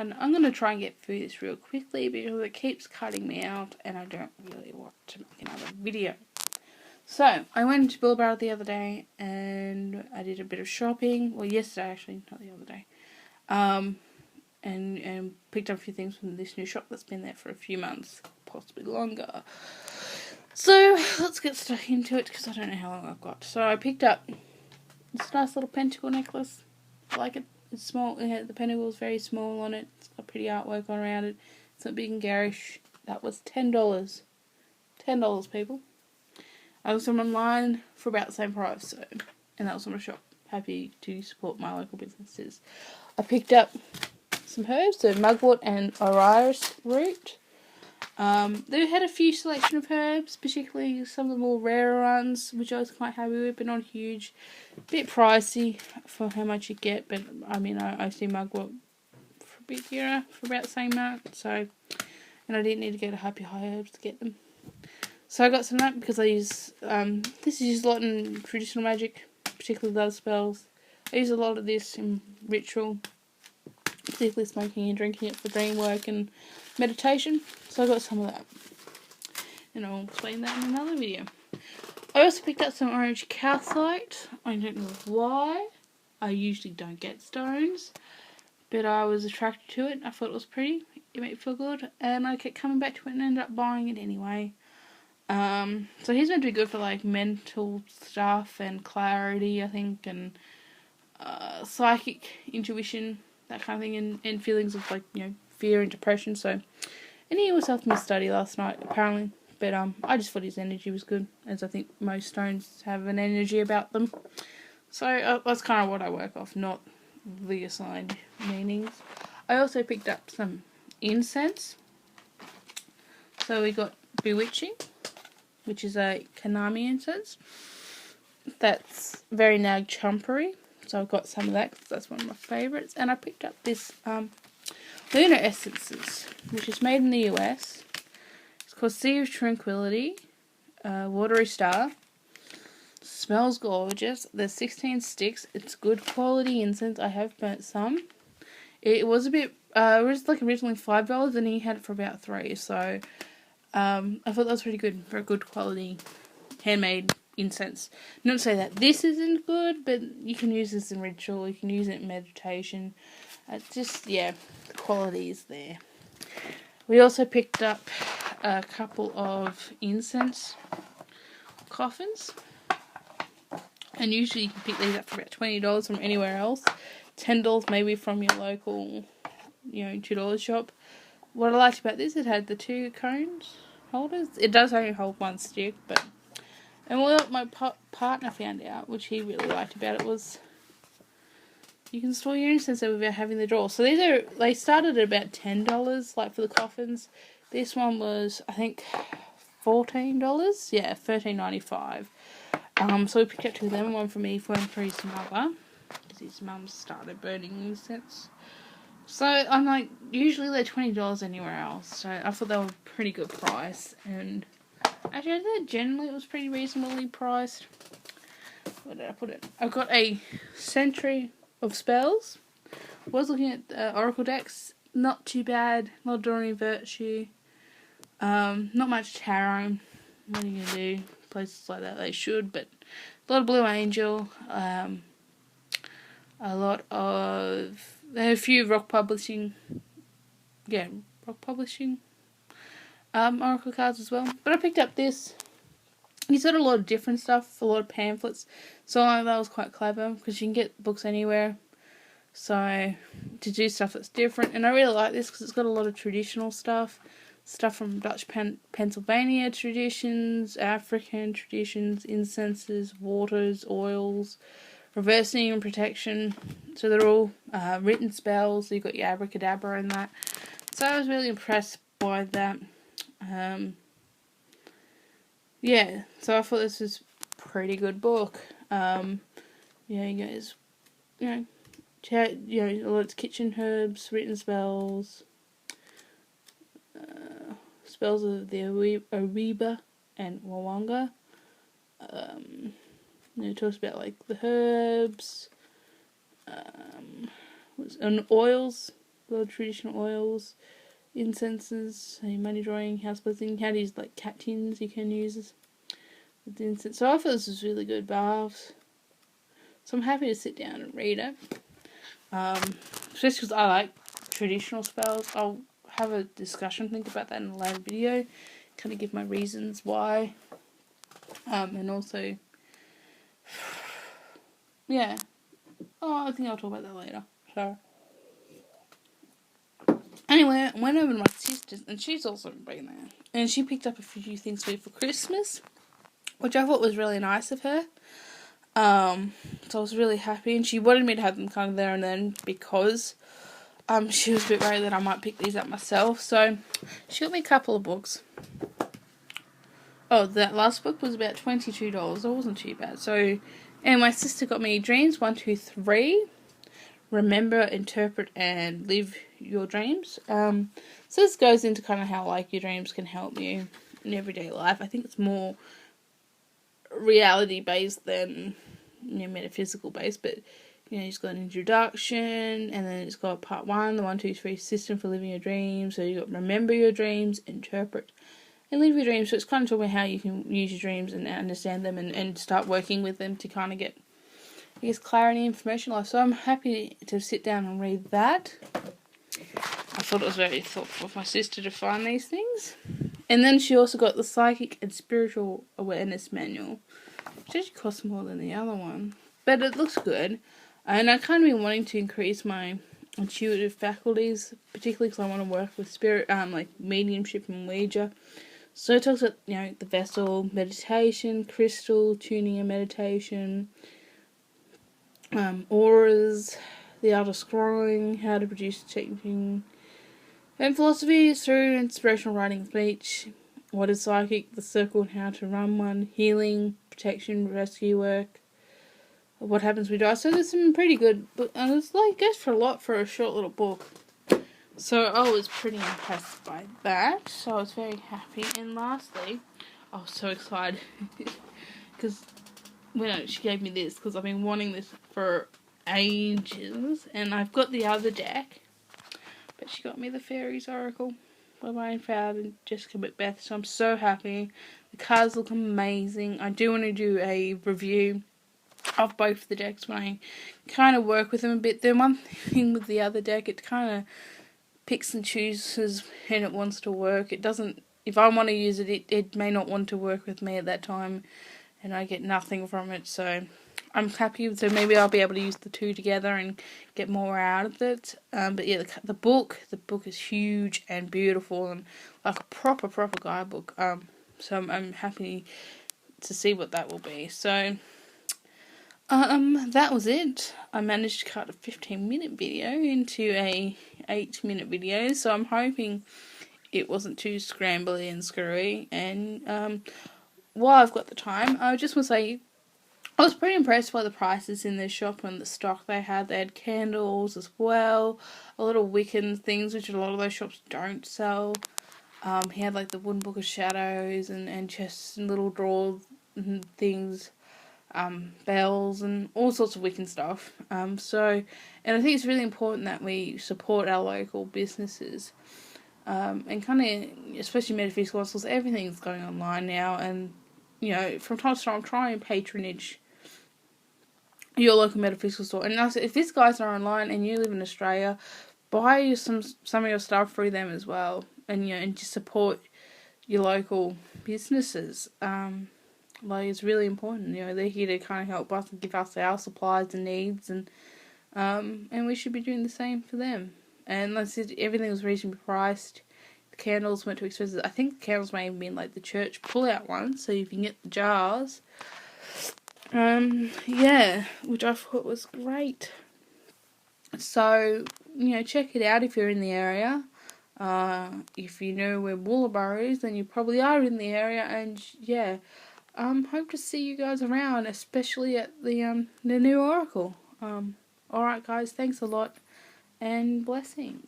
one. I'm going to try and get through this real quickly because it keeps cutting me out and I don't really want to make another video. So, I went to Bull the other day and I did a bit of shopping. Well, yesterday actually, not the other day. And picked up a few things from this new shop that's been there for a few months, possibly longer. So, let's get stuck into it because I don't know how long I've got. So, I picked up this nice little pentacle necklace. I like it. It's small. The pentacle is very small on it. It's got pretty artwork on around it. It's not big and garish. That was $10. $10, people. I was online for about the same price, so, and that was from a shop. Happy to support my local businesses. I picked up some herbs, so mugwort and iris root. They had a few selection of herbs, particularly some of the more rarer ones, which I was quite happy with, but not huge. Bit pricey for how much you get, but I mean, I see mugwort for a bit dearer, for about the same mark, so, and I didn't need to go to Happy High Herbs to get them. So I got some of that because I use, this is used a lot in traditional magic, particularly those spells. I use a lot of this in ritual, particularly smoking and drinking it for dream work and meditation. So I got some of that. And I'll explain that in another video. I also picked up some orange calcite. I don't know why. I usually don't get stones, but I was attracted to it. I thought it was pretty. It made me feel good. And I kept coming back to it and ended up buying it anyway. So he's meant to be good for like mental stuff and clarity, I think, and psychic intuition, that kind of thing, and feelings of like, you know, fear and depression. So, and he was helping me study last night apparently, but I just thought his energy was good, as I think most stones have an energy about them. So that's kind of what I work off, not the assigned meanings. I also picked up some incense. So we got Bewitching, which is a Kanami incense. That's very Nag Chumpery. So I've got some of that because that's one of my favourites. And I picked up this Lunar Essences, which is made in the US. It's called Sea of Tranquility, Watery Star. Smells gorgeous. There's 16 sticks. It's good quality incense. I have burnt some. It was a bit, it was like originally $5 and he had it for about $3. So I thought that was pretty good for a good quality handmade incense. Not to say that this isn't good, but you can use this in ritual, you can use it in meditation. Just, yeah, the quality is there. We also picked up a couple of incense coffins. And usually you can pick these up for about $20 from anywhere else. $10 maybe from your local, you know, $2 shop. What I liked about this, it had the 2 cones holders. It does only hold 1 stick, but... And what my partner found out, which he really liked about it, was you can store your incense there without having the drawer. So they started at about $10, like for the coffins. This one was, I think, $14. Yeah, $13.95. So we picked up 2 of them, one for me, one for his mother, because his mum started burning incense. So I'm like, usually they're $20 anywhere else. So I thought they were a pretty good price, and actually, I think generally it was pretty reasonably priced. Where did I put it? I've got a Century of Spells. I was looking at Oracle decks. Not too bad. Not Adoring Virtue. Not much tarot. What are you going to do? Places like that, they should. But a lot of Blue Angel. A lot of... There are a few Rock Publishing. Yeah, Rock Publishing. Oracle cards as well. But I picked up this. He's got a lot of different stuff, a lot of pamphlets. So I thought that was quite clever because you can get books anywhere. So to do stuff that's different. And I really like this because it's got a lot of traditional stuff. Stuff from Dutch Pennsylvania traditions, African traditions, incenses, waters, oils, reversing and protection. So they're all written spells. So you've got your abracadabra and that. So I was really impressed by that. Yeah, so I thought this was a pretty good book. Yeah, you guys, you know, a lot of kitchen herbs, written spells, spells of the Ariba and Wawanga. It talks about like the herbs, and oils a lot of traditional oils, incenses, money drawing, house blessing. How to use like cat tins you can use with the incense. So I thought this was really good, baths. So I'm happy to sit down and read it. Especially because I like traditional spells. I'll have a discussion, think about that in a later video. Kind of give my reasons why. And also, yeah. Oh, I think I'll talk about that later. So, anyway, I went over to my sister's, and she's also been there. And she picked up a few things for me for Christmas, which I thought was really nice of her. So I was really happy, and she wanted me to have them kind of there and then because she was a bit worried that I might pick these up myself. So she got me a couple of books. Oh, that last book was about $22. That wasn't too bad. So, and my sister got me Dreams 1, 2, 3. Remember, interpret, and live your dreams. So this goes into kind of how like your dreams can help you in everyday life. I think it's more reality based than metaphysical based, but it's got an introduction, and then it's got part 1, the 1, 2, 3 system for living your dreams. So you got remember your dreams, interpret, and live your dreams. So it's kind of talking about how you can use your dreams and understand them and start working with them to kind of get, I guess, clarity, information life. So I'm happy to sit down and read that. I thought it was very thoughtful of my sister to find these things. And then she also got the Psychic and Spiritual Awareness Manual, which actually costs more than the other one. But it looks good. And I kind of been wanting to increase my intuitive faculties, particularly because I want to work with spirit, like mediumship and Ouija. So it talks about, the vessel, meditation, crystal, tuning and meditation, auras, the art of scrolling, how to produce technique, and philosophy through inspirational writing, speech, what is psychic, the circle and how to run one, healing, protection, rescue work, what happens when we die. So there's some pretty good, and it's like goes for a lot for a short little book. So I was pretty impressed by that. So I was very happy. And lastly, I was so excited because she gave me this because I've been wanting this for ages, and I've got the other deck, but she got me the Fairies Oracle by Ryan Fowler and Jessica Macbeth. So I'm so happy. The cards look amazing. I do want to do a review of both the decks when I kind of work with them a bit. The one thing with the other deck, it kind of picks and chooses when it wants to work. It doesn't, if I want to use it, it may not want to work with me at that time, and I get nothing from it. So I'm happy. So maybe I'll be able to use the two together and get more out of it. But yeah, the book is huge and beautiful and like a proper guidebook. So I'm happy to see what that will be. So that was it. I managed to cut a 15-minute video into a 8-minute video, so I'm hoping it wasn't too scrambly and screwy. And while I've got the time, I just want to say I was pretty impressed by the prices in this shop and the stock they had. They had candles as well, a lot of Wiccan things, which a lot of those shops don't sell. He had like the Wooden Book of Shadows and chests and little drawers and things. Bells and all sorts of Wiccan stuff. And I think it's really important that we support our local businesses. And kind of, especially metaphysical because everything's going online now, and from time to time try and patronage your local metaphysical store. And also, if these guys are online and you live in Australia, buy some of your stuff through them as well, and and just support your local businesses. Like, it's really important. They're here to kind of help us and give us our supplies and needs, and we should be doing the same for them. And like I said, everything was reasonably priced. The candles weren't too expensive. I think the candles may have been like the church pull-out ones, so you can get the jars. Yeah, which I thought was great. So, check it out if you're in the area. If you know where Woolaborough is, then you probably are in the area, and yeah. Hope to see you guys around, especially at the new Oracle. Alright guys, thanks a lot, and blessings.